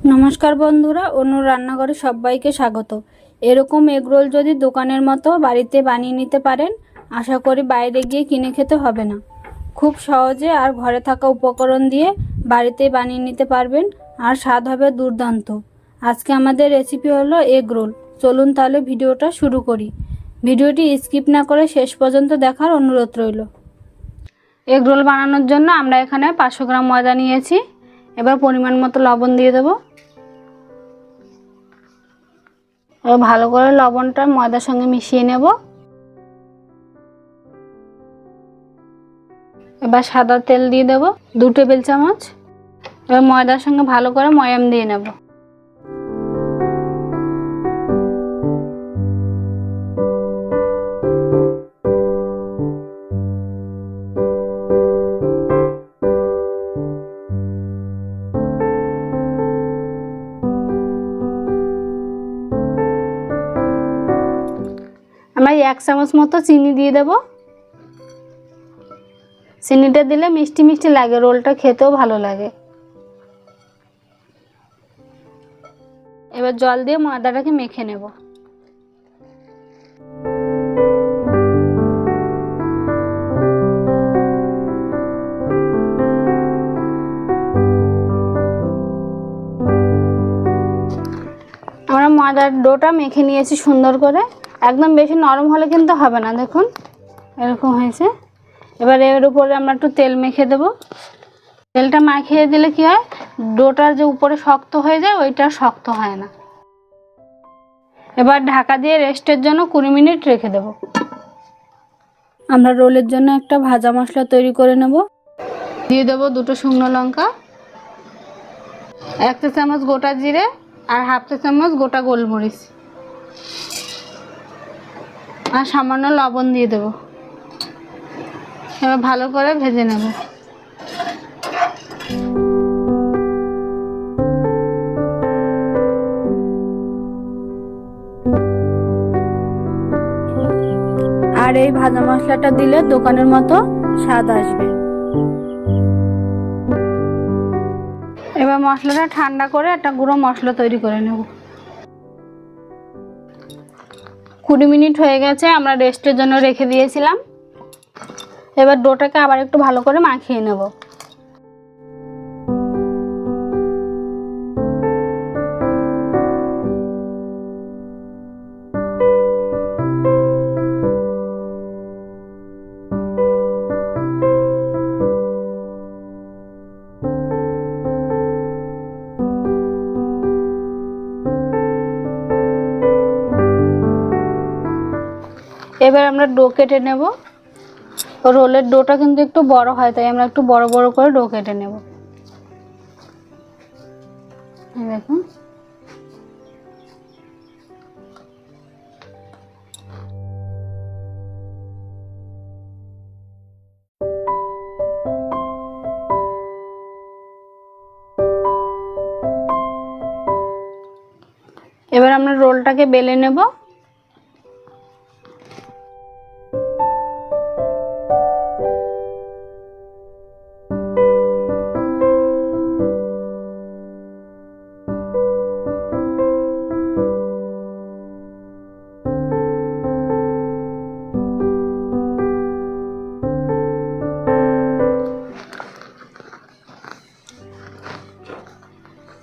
নমস্কার বন্ধুরা, অনুর রান্নাঘরে সবাইকে স্বাগত। এরকম এগরোল যদি দোকানের মতো বাড়িতে বানিয়ে নিতে পারেন, আশা করি বাইরে গিয়ে কিনে খেতে হবে না। খুব সহজে আর ঘরে থাকা উপকরণ দিয়ে বাড়িতে বানিয়ে নিতে পারবেন, আর স্বাদ হবে দুর্দান্ত। আজকে আমাদের রেসিপি হলো এগরোল। চলুন তাহলে ভিডিওটা শুরু করি। ভিডিওটি স্কিপ না করে শেষ পর্যন্ত দেখার অনুরোধ রইল। এগরোল বানানোর জন্য আমরা এখানে 500 গ্রাম ময়দা নিয়েছি। এবার পরিমাণ মতো লবণ দিয়ে দেবো। এবার ভালো করে লবণটা ময়দার সঙ্গে মিশিয়ে নেব। এবার সাদা তেল দিয়ে দেব 2 টেবিল চামচ। এবার ময়দার সঙ্গে ভালো করে ময়াম দিয়ে নেব। আমরা 1 চামচ মতো চিনি দিয়ে দেব। চিনিটা দিলে মিষ্টি মিষ্টি লাগে, রোলটা খেতেও ভালো লাগে। এবার জল দিয়ে ময়দাটাকে মেখে নেব। আমরা ময়দার ডোটা মেখে নিয়েছি সুন্দর করে। একদম বেশি নরম হলে কিন্তু হবে না, দেখুন এরকম হয়েছে। এবার এর উপরে আমরা একটু তেল মেখে দেব। তেলটা মাখিয়ে দিলে কি হয়, ডোটার যে উপরে শক্ত হয়ে যায় ওইটা শক্ত হয় না। এবার ঢাকা দিয়ে রেস্টের জন্য 20 মিনিট রেখে দেব। আমরা রোলের জন্য একটা ভাজা মশলা তৈরি করে নেব। দিয়ে দেব 2টো শুকনো লঙ্কা, 1 চা চামচ গোটা জিরে, আর 1/2 চা চামচ গোটা গোলমরিচ, আর সামান্য লবণ দিয়ে দেব। এবার ভালো করে ভেজে নেব। আর এই ভাজা মশলাটা দিলে দোকানের মতো স্বাদ আসবে। এবার মশলাটা ঠান্ডা করে একটা গুঁড়ো মশলা তৈরি করে নেব। 20 মিনিট হয়ে গেছে, আমরা রেস্টের জন্য রেখে দিয়েছিলাম। এবার ডোটাকে আবার একটু ভালো করে মাখিয়ে নেব। এবার আমরা ডো কেটে নেব। রোলের ডোটা কিন্তু একটু বড় হয়, তাই আমরা একটু বড় বড় করে ডো কেটে নেব। দেখুন এবার আমরা রোলটাকে বেলে নেব।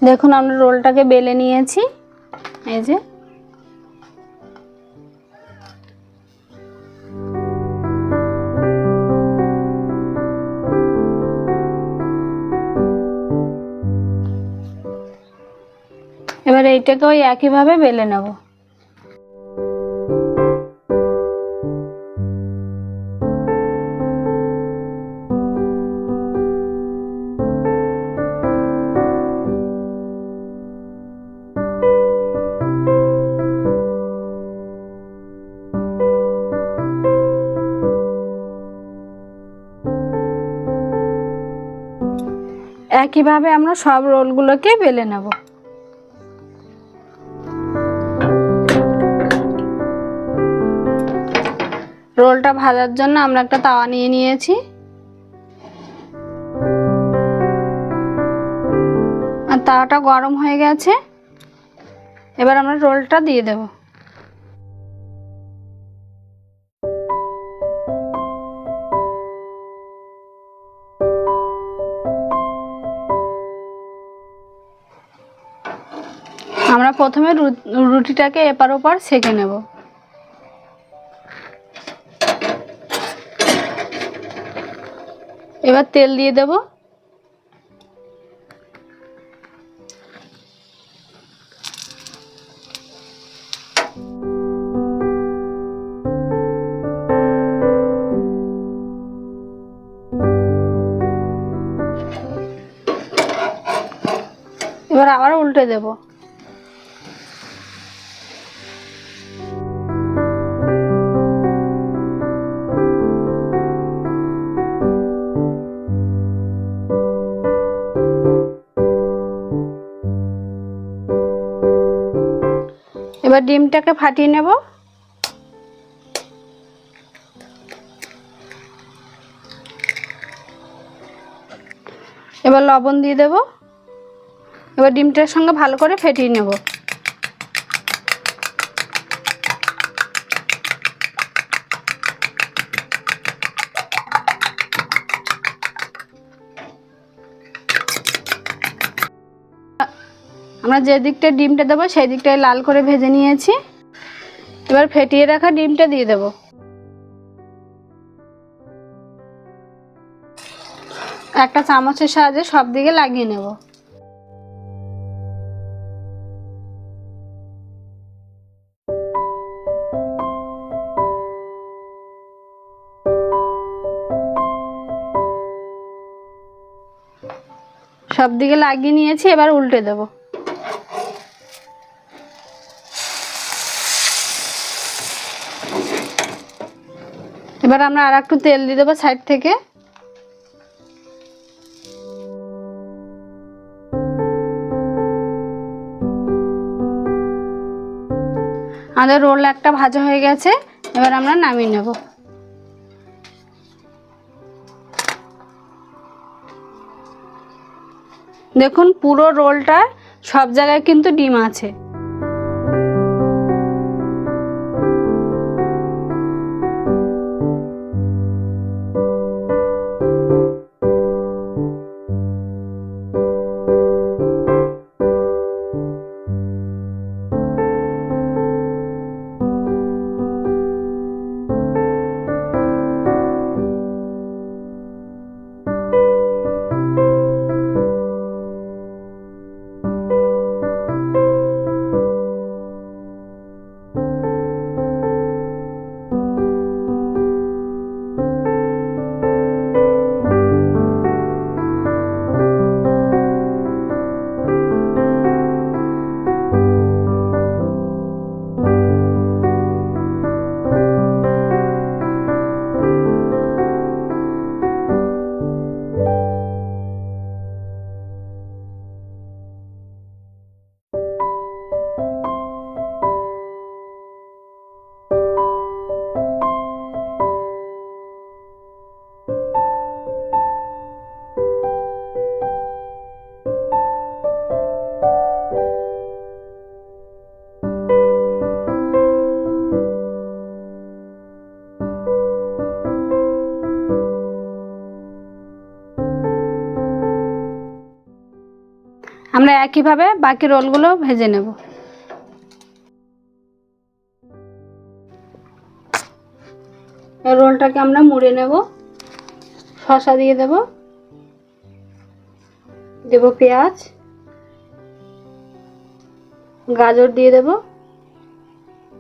দেখুন আমরা রোলটাকে বেলে নিয়েছি, এই যে। এবার এইটাকে ওই একইভাবে বেলে নেব। একইভাবে আমরা সব রোলগুলোকে বেলে নেব। রোলটা ভাজার জন্য আমরা একটা তাওয়া নিয়ে নিয়েছি। আর তাওয়াটা গরম হয়ে গেছে, এবার আমরা রোলটা দিয়ে দেব। আমরা প্রথমে রুটিটাকে এপার ওপার সেঁকে নেব। এবার তেল দিয়ে দেব। এবার আবার উল্টে দেব। এবার ডিমটাকে ফাটিয়ে নেব। এবার লবণ দিয়ে দেব। এবার ডিমটার সঙ্গে ভালো করে ফেটিয়ে নেব। আমরা যে দিকটা ডিমটা দেবো সেই দিকটায় লাল করে ভেজে নিয়েছি। এবার ফেটিয়ে রাখা ডিমটা দিয়ে দেব। একটা চামচের সাহায্যে সব দিকে লাগিয়ে নেব। সব দিকে লাগিয়ে নিয়েছি, এবার উল্টে দেব। এবার আমরা আর একটু তেল দিয়ে দেবো সাইড থেকে। আমাদের রোল একটা ভাজা হয়ে গেছে, এবার আমরা নামিয়ে নেব। দেখুন পুরো রোলটা সব জায়গায় কিন্তু ডিম আছে। আমরা একইভাবে বাকি রোলগুলো ভেজে নেব। রোলটাকে আমরা মুড়ে নেব। শসা দিয়ে দেব, পেঁয়াজ, গাজর দিয়ে দেব,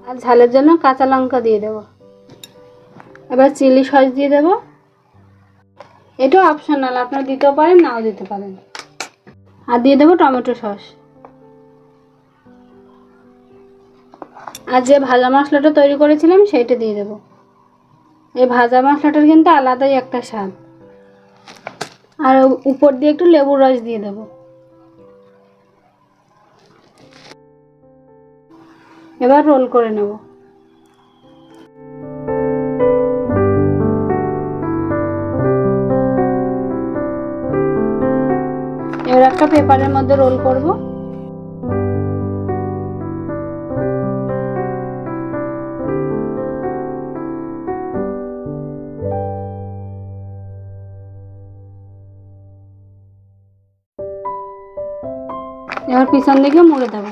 আর ঝালের জন্য কাঁচা লঙ্কা দিয়ে দেব। এবার চিলি সস দিয়ে দেব। এটা অপশনাল, আপনারা দিতেও পারেন নাও দিতে পারেন। আর দিয়ে দেবো টমেটো সস। আর যে ভাজা মশলাটা তৈরি করেছিলাম সেইটা দিয়ে দেব। এই ভাজা মশলাটার কিন্তু আলাদাই একটা স্বাদ। আর উপর দিয়ে একটু লেবুর রস দিয়ে দেব। এবার রোল করে নেব। এবার একটা একটা পেপারের মধ্যে রোল করব। এবার পিছন দিকে মুড়ে দেবো।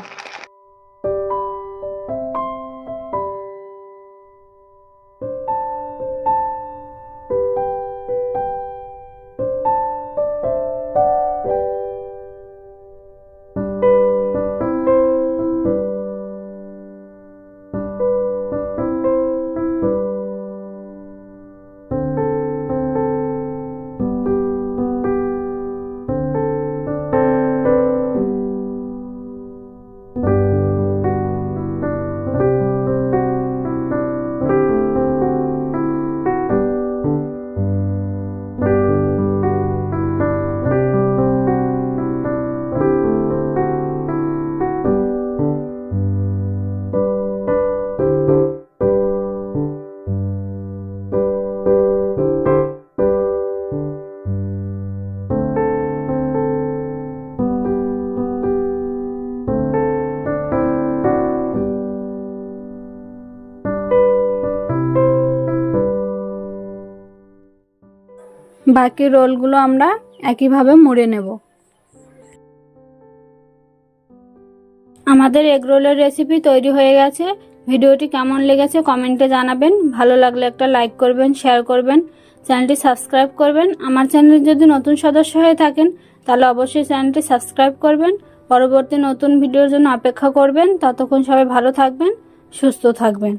বাকি রোলগুলো আমরা একইভাবে মুড়ে নেব। আমাদের এগ রোলের রেসিপি তৈরি হয়ে গেছে। ভিডিওটি কেমন লেগেছে কমেন্টে জানাবেন। ভালো লাগলে একটা লাইক করবেন, শেয়ার করবেন, চ্যানেলটি সাবস্ক্রাইব করবেন। আমার চ্যানেলে যদি নতুন সদস্য হয়ে থাকেন তাহলে অবশ্যই চ্যানেলটি সাবস্ক্রাইব করবেন। পরবর্তী নতুন ভিডিওর জন্য অপেক্ষা করবেন। ততক্ষণ সবাই ভালো থাকবেন, সুস্থ থাকবেন।